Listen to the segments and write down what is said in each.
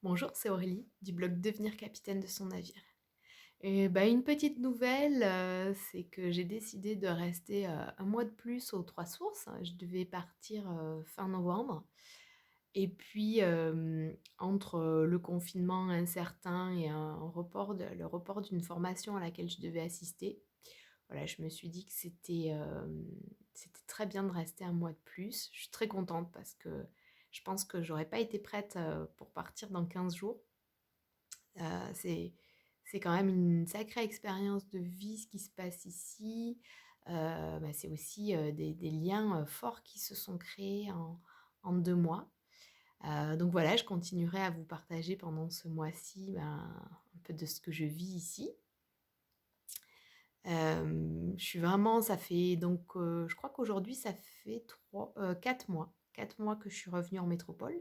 Bonjour, c'est Aurélie du blog Devenir capitaine de son navire. Et une petite nouvelle, c'est que j'ai décidé de rester un mois de plus aux Trois Sources. Je devais partir fin novembre. Et puis, entre le confinement incertain et le report d'une formation à laquelle je devais assister, voilà, je me suis dit que c'était très bien de rester un mois de plus. Je suis très contente parce que je pense que j'aurais pas été prête pour partir dans 15 jours. Heu, c'est c'est quand même une sacrée expérience de vie ce qui se passe ici. C'est aussi, des liens, forts qui se sont créés en 2 mois. Donc voilà, je continuerai à vous partager pendant ce mois-ci, un peu de ce que je vis ici. Je suis vraiment ça fait donc, je crois qu'aujourd'hui ça fait 4 mois que je suis revenue en métropole.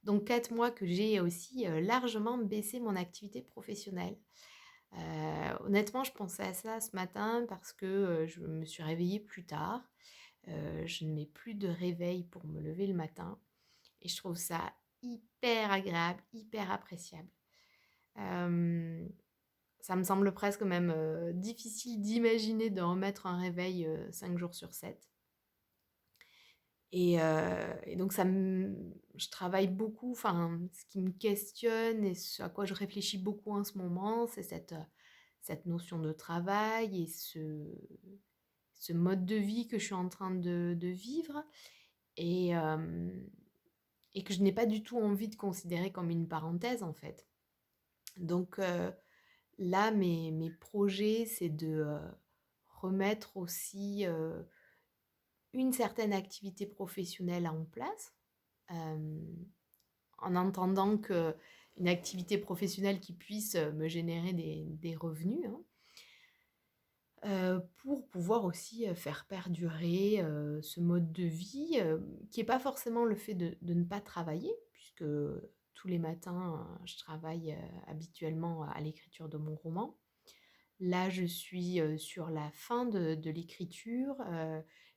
Donc 4 mois que j'ai aussi, largement baissé mon activité professionnelle. Honnêtement, je pensais à ça ce matin parce que, je me suis réveillée plus tard. Je ne mets plus de réveil pour me lever le matin et je trouve ça hyper agréable, hyper appréciable. Hem, Ça me semble presque même, difficile d'imaginer de remettre un réveil, 5 jours sur 7. Et donc je travaille beaucoup, enfin, ce qui me questionne et ce à quoi je réfléchis beaucoup en ce moment, c'est cette notion de travail et ce mode de vie que je suis en train de vivre et hem et que je n'ai pas du tout envie de considérer comme une parenthèse, en fait. Donc là, mes projets, c'est de, remettre aussi, une certaine activité professionnelle en place. Hem, En entendant qu'une activité professionnelle qui puisse, me générer des revenus, hein, pour pouvoir aussi, faire perdurer, ce mode de vie, qui est pas forcément le fait de ne pas travailler puisque tous les matins, je travaille, habituellement à l'écriture de mon roman. Là, je suis, sur la fin de l'écriture,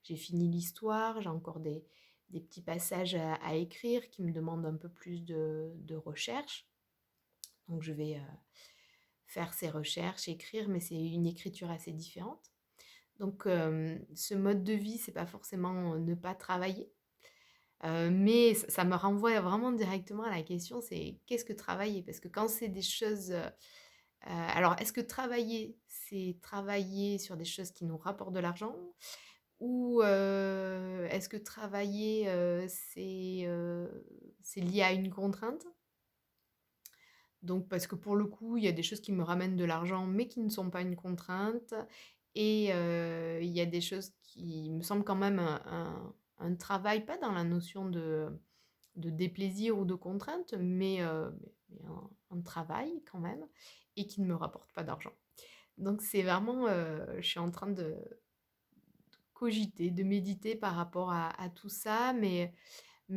j'ai fini l'histoire, j'ai encore des petits passages à écrire qui me demandent un peu plus de recherche. Donc je vais, faire ces recherches, écrire, mais c'est une écriture assez différente. Donc ce mode de vie, c'est pas forcément, ne pas travailler, mais ça me renvoie vraiment directement à la question, c'est qu'est-ce que travailler? Parce que quand c'est des choses, alors est-ce que travailler, c'est travailler sur des choses qui nous rapportent de l'argent? Ou, est-ce que travailler, c'est lié à une contrainte? Donc parce que pour le coup, il y a des choses qui me ramènent de l'argent, mais qui ne sont pas une contrainte et il y a des choses qui me semblent quand même un travail, pas dans la notion de déplaisir ou de contrainte, mais un travail quand même et qui ne me rapporte pas d'argent. Donc c'est vraiment, je suis en train de cogiter, de méditer par rapport à tout ça, mais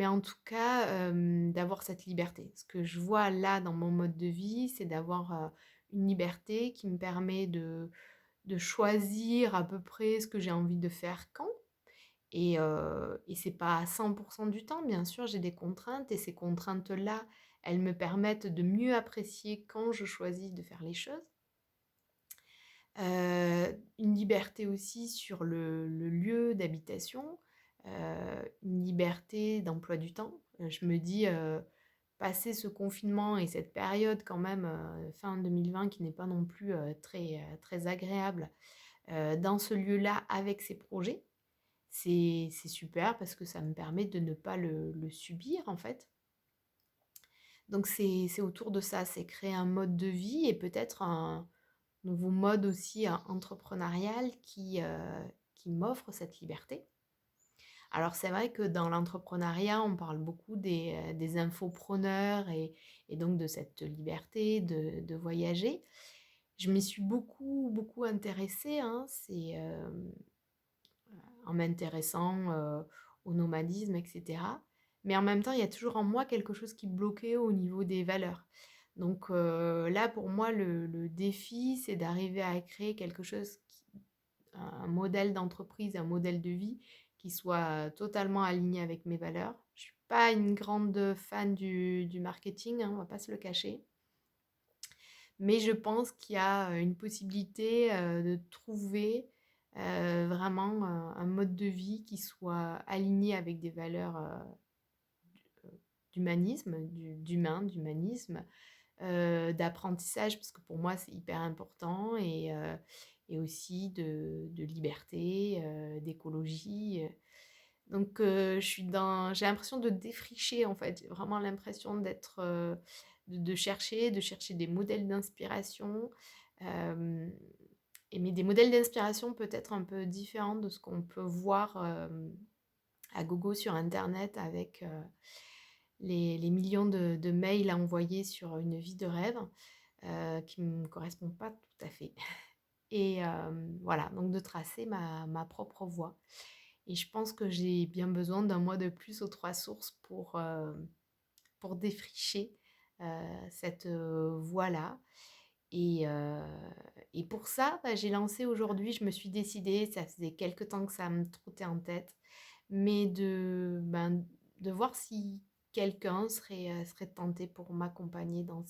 en tout cas, d'avoir cette liberté. Ce que je vois là dans mon mode de vie, c'est d'avoir, une liberté qui me permet de choisir à peu près ce que j'ai envie de faire quand et c'est pas à 100 du temps, bien sûr, j'ai des contraintes et ces contraintes-là, elles me permettent de mieux apprécier quand je choisis de faire les choses. Une liberté aussi sur le lieu d'habitation, une liberté d'emploi du temps. Je me dis, passé ce confinement et cette période quand même, fin 2020 qui n'est pas non plus, très agréable, dans ce lieu-là avec ces projets, c'est super parce que ça me permet de ne pas le subir, en fait. Donc c'est autour de ça, c'est créer un mode de vie et peut-être un nouveau mode aussi, entrepreneurial qui m'offre cette liberté. Alors c'est vrai que dans l'entrepreneuriat, on parle beaucoup des infopreneurs et donc de cette liberté de voyager. Je m'y suis beaucoup, beaucoup intéressée, hein, en m'intéressant, au nomadisme et cetera. Mais en même temps, il y a toujours en moi quelque chose qui bloquait au niveau des valeurs. Donc là, pour moi, le défi, c'est d'arriver à créer quelque chose un modèle d'entreprise, un modèle de vie qui soit totalement aligné avec mes valeurs. Je suis pas une grande fan du marketing, hein, on va pas se le cacher. Mais je pense qu'il y a une possibilité de trouver vraiment un mode de vie qui soit aligné avec des valeurs d'humanisme, d'humanisme, d'apprentissage, parce que pour moi c'est hyper important, et aussi de liberté, d'écologie. Donc j'ai l'impression de défricher en fait. J'ai vraiment l'impression de chercher des modèles d'inspiration. euh, mais des modèles d'inspiration peut-être un peu différents de ce qu'on peut voir à gogo sur Internet avec les millions de mails à envoyer sur une vie de rêve qui ne me correspond pas tout à fait. Et voilà, donc de tracer ma propre voie. Et je pense que j'ai bien besoin d'un mois de plus aux trois sources pour défricher cette voie-là. Et, euh, et pour ça, bah, j'ai lancé aujourd'hui, je me suis décidée, ça faisait quelques temps que ça me trottait en tête, mais de voir si quelqu'un serait tenté pour m'accompagner dans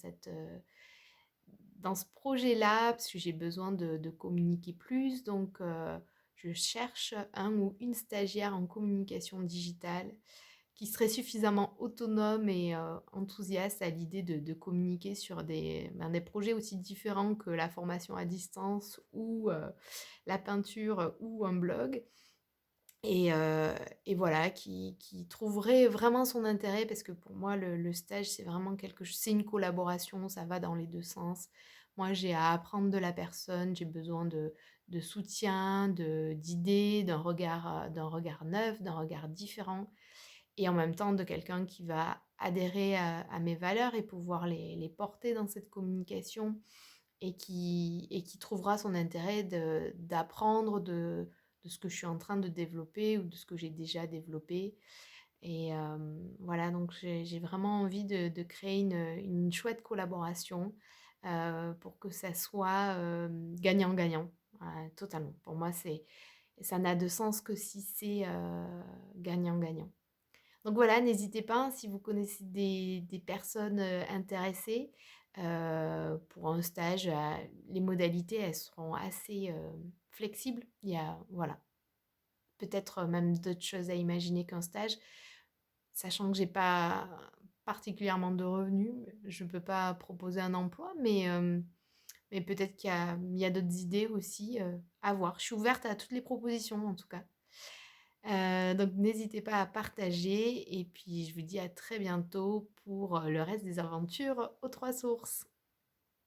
ce projet-là, parce que j'ai besoin de communiquer plus. Donc, je cherche un ou une stagiaire en communication digitale qui serait suffisamment autonome et enthousiaste à l'idée de communiquer sur des projets aussi différents que la formation à distance ou la peinture ou un blog. Et, euh, et voilà, qui trouverait vraiment son intérêt, parce que pour moi, le stage, c'est vraiment quelque chose, c'est une collaboration, ça va dans les deux sens. Moi, j'ai à apprendre de la personne, j'ai besoin de soutien, d'idées, d'un regard neuf, d'un regard différent, et en même temps de quelqu'un qui va adhérer à mes valeurs et pouvoir les porter dans cette communication, et qui trouvera son intérêt d'apprendre de ce que je suis en train de développer ou de ce que j'ai déjà développé. Et voilà, donc j'ai vraiment envie de créer une chouette collaboration pour que ça soit gagnant-gagnant, totalement. Pour moi, ça n'a de sens que si c'est gagnant-gagnant. Donc voilà, n'hésitez pas, hein, si vous connaissez des personnes intéressées pour un stage. Les modalités, elles seront assez flexibles. Il y a, voilà, peut-être même d'autres choses à imaginer qu'un stage, sachant que j'ai pas particulièrement de revenus. Je ne peux pas proposer un emploi, mais peut-être il y a d'autres idées aussi à voir. Je suis ouverte à toutes les propositions en tout cas. Donc n'hésitez pas à partager, et puis je vous dis à très bientôt pour le reste des aventures aux trois sources.